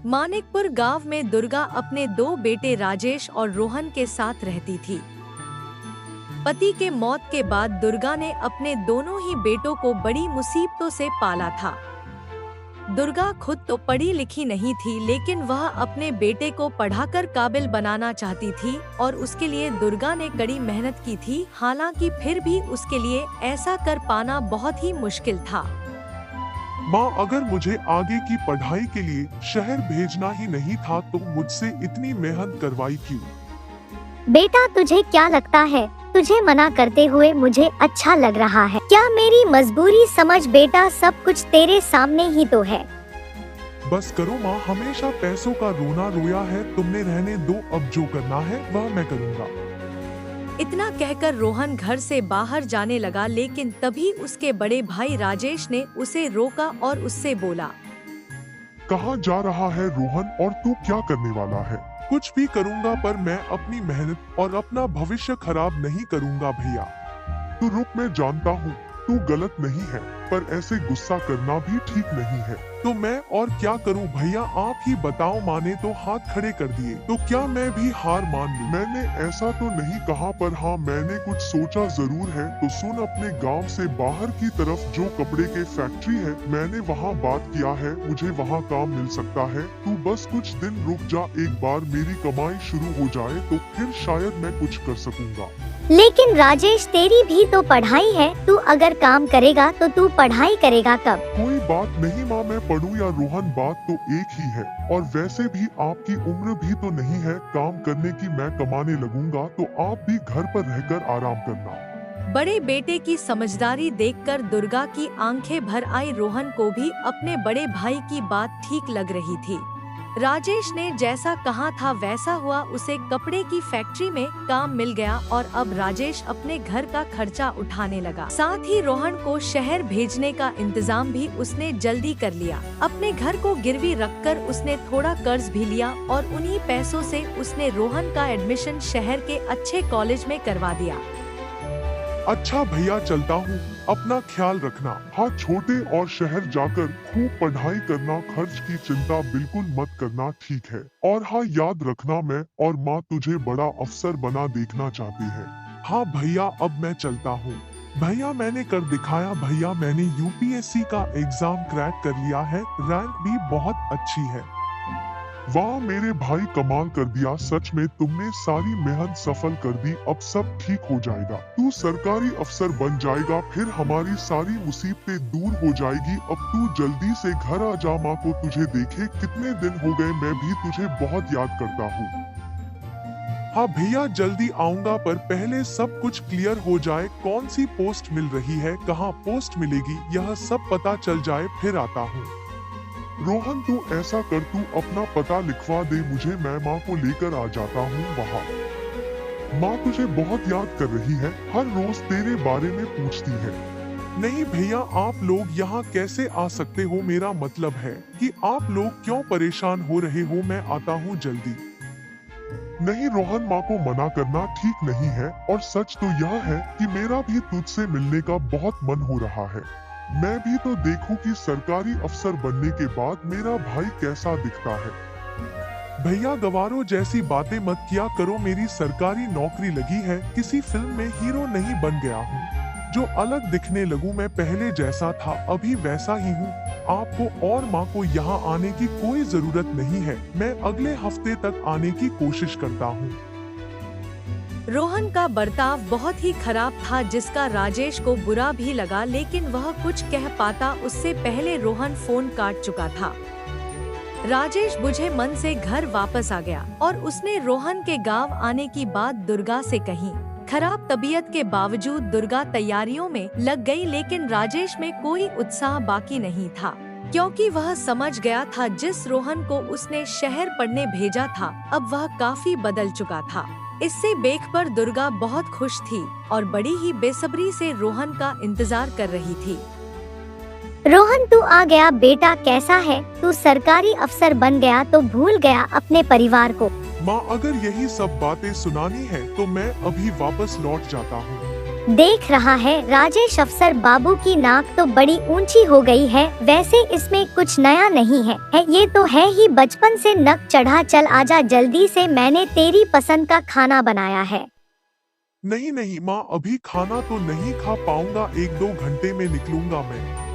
मानिकपुर गांव में दुर्गा अपने दो बेटे राजेश और रोहन के साथ रहती थी। पति के मौत के बाद दुर्गा ने अपने दोनों ही बेटों को बड़ी मुसीबतों से पाला था। दुर्गा खुद तो पढ़ी लिखी नहीं थी, लेकिन वह अपने बेटे को पढ़ाकर काबिल बनाना चाहती थी और उसके लिए दुर्गा ने कड़ी मेहनत की थी। हालांकि फिर भी उसके लिए ऐसा कर पाना बहुत ही मुश्किल था। माँ, अगर मुझे आगे की पढ़ाई के लिए शहर भेजना ही नहीं था तो मुझसे इतनी मेहनत करवाई क्यों? बेटा, तुझे क्या लगता है? तुझे मना करते हुए मुझे अच्छा लग रहा है क्या? मेरी मजबूरी समझ बेटा, सब कुछ तेरे सामने ही तो है। बस करो माँ, हमेशा पैसों का रोना रोया है, तुमने रहने दो। अब जो करना है वह मैं करूँगा। इतना कहकर रोहन घर से बाहर जाने लगा, लेकिन तभी उसके बड़े भाई राजेश ने उसे रोका और उससे बोला, कहाँ जा रहा है रोहन, और तू क्या करने वाला है? कुछ भी करूँगा, पर मैं अपनी मेहनत और अपना भविष्य खराब नहीं करूँगा भैया। तू रुक, मैं जानता हूँ तू गलत नहीं है, पर ऐसे गुस्सा करना भी ठीक नहीं है। तो मैं और क्या करूं भैया, आप ही बताओ। माँ ने तो हाथ खड़े कर दिए, तो क्या मैं भी हार मान लूं? मैंने ऐसा तो नहीं कहा, पर हाँ मैंने कुछ सोचा जरूर है। तो सुन, अपने गांव से बाहर की तरफ जो कपड़े के फैक्ट्री है, मैंने वहाँ बात किया है, मुझे वहाँ काम मिल सकता है। तू बस कुछ दिन रुक जा, एक बार मेरी कमाई शुरू हो जाए तो फिर शायद मैं कुछ कर सकूंगा। लेकिन राजेश, तेरी भी तो पढ़ाई है, तू अगर काम करेगा तो तू पढ़ाई करेगा कब? कोई बात नहीं माँ, मैं पढ़ूं या रोहन, बात तो एक ही है। और वैसे भी आपकी उम्र भी तो नहीं है काम करने की। मैं कमाने लगूंगा तो आप भी घर पर रहकर आराम करना। बड़े बेटे की समझदारी देखकर दुर्गा की आंखें भर आई। रोहन को भी अपने बड़े भाई की बात ठीक लग रही थी। राजेश ने जैसा कहा था वैसा हुआ, उसे कपड़े की फैक्ट्री में काम मिल गया और अब राजेश अपने घर का खर्चा उठाने लगा। साथ ही रोहन को शहर भेजने का इंतजाम भी उसने जल्दी कर लिया। अपने घर को गिरवी रखकर उसने थोड़ा कर्ज भी लिया और उन्हीं पैसों से उसने रोहन का एडमिशन शहर के अच्छे कॉलेज में करवा दिया। अच्छा भैया, चलता हूँ, अपना ख्याल रखना। हाँ छोटे, और शहर जाकर खूब पढ़ाई करना, खर्च की चिंता बिल्कुल मत करना, ठीक है? और हाँ याद रखना, मैं और माँ तुझे बड़ा अफसर बना देखना चाहती है। हाँ भैया, अब मैं चलता हूँ। भैया मैंने कर दिखाया, भैया मैंने यूपीएससी का एग्जाम क्रैक कर लिया है, रैंक भी बहुत अच्छी है। वाह मेरे भाई, कमाल कर दिया, सच में तुमने सारी मेहनत सफल कर दी। अब सब ठीक हो जाएगा, तू सरकारी अफसर बन जाएगा, फिर हमारी सारी मुसीबतें दूर हो जाएगी। अब तू जल्दी से घर आ जा, माँ को तुझे देखे कितने दिन हो गए, मैं भी तुझे बहुत याद करता हूँ। हाँ भैया, जल्दी आऊंगा, पर पहले सब कुछ क्लियर हो जाए। कौन सी पोस्ट मिल रही है, कहाँ पोस्ट मिलेगी, यह सब पता चल जाए, फिर आता हूँ। रोहन तू ऐसा कर, तू अपना पता लिखवा दे मुझे, मैं माँ को लेकर आ जाता हूँ वहाँ। माँ तुझे बहुत याद कर रही है, हर रोज तेरे बारे में पूछती है। नहीं भैया, आप लोग यहाँ कैसे आ सकते हो? मेरा मतलब है कि आप लोग क्यों परेशान हो रहे हो? मैं आता हूँ जल्दी। नहीं रोहन, माँ को मना करना ठीक नहीं है, और सच तो यह है कि मेरा भी तुझसे मिलने का बहुत मन हो रहा है। मैं भी तो देखूं कि सरकारी अफसर बनने के बाद मेरा भाई कैसा दिखता है। भैया गवारों जैसी बातें मत किया करो, मेरी सरकारी नौकरी लगी है, किसी फिल्म में हीरो नहीं बन गया हूँ जो अलग दिखने लगूं। मैं पहले जैसा था अभी वैसा ही हूँ। आपको और माँ को यहाँ आने की कोई जरूरत नहीं है, मैं अगले हफ्ते तक आने की कोशिश करता हूँ। रोहन का बर्ताव बहुत ही खराब था, जिसका राजेश को बुरा भी लगा, लेकिन वह कुछ कह पाता उससे पहले रोहन फोन काट चुका था। राजेश बुझे मन से घर वापस आ गया और उसने रोहन के गांव आने की बात दुर्गा से कही। खराब तबीयत के बावजूद दुर्गा तैयारियों में लग गई, लेकिन राजेश में कोई उत्साह बाकी नहीं था, क्योंकि वह समझ गया था जिस रोहन को उसने शहर पढ़ने भेजा था अब वह काफी बदल चुका था। इससे देखकर दुर्गा बहुत खुश थी और बड़ी ही बेसब्री से रोहन का इंतजार कर रही थी। रोहन तू आ गया बेटा, कैसा है? तू सरकारी अफसर बन गया तो भूल गया अपने परिवार को। माँ अगर यही सब बातें सुनानी है तो मैं अभी वापस लौट जाता हूँ। देख रहा है राजेश अफसर बाबू की नाक तो बड़ी ऊंची हो गई है। वैसे इसमें कुछ नया नहीं है, ये तो है ही बचपन से नक चढ़ा। चल आजा जल्दी से, मैंने तेरी पसंद का खाना बनाया है। नहीं नहीं माँ, अभी खाना तो नहीं खा पाऊंगा, 1-2 घंटे में निकलूंगा मैं।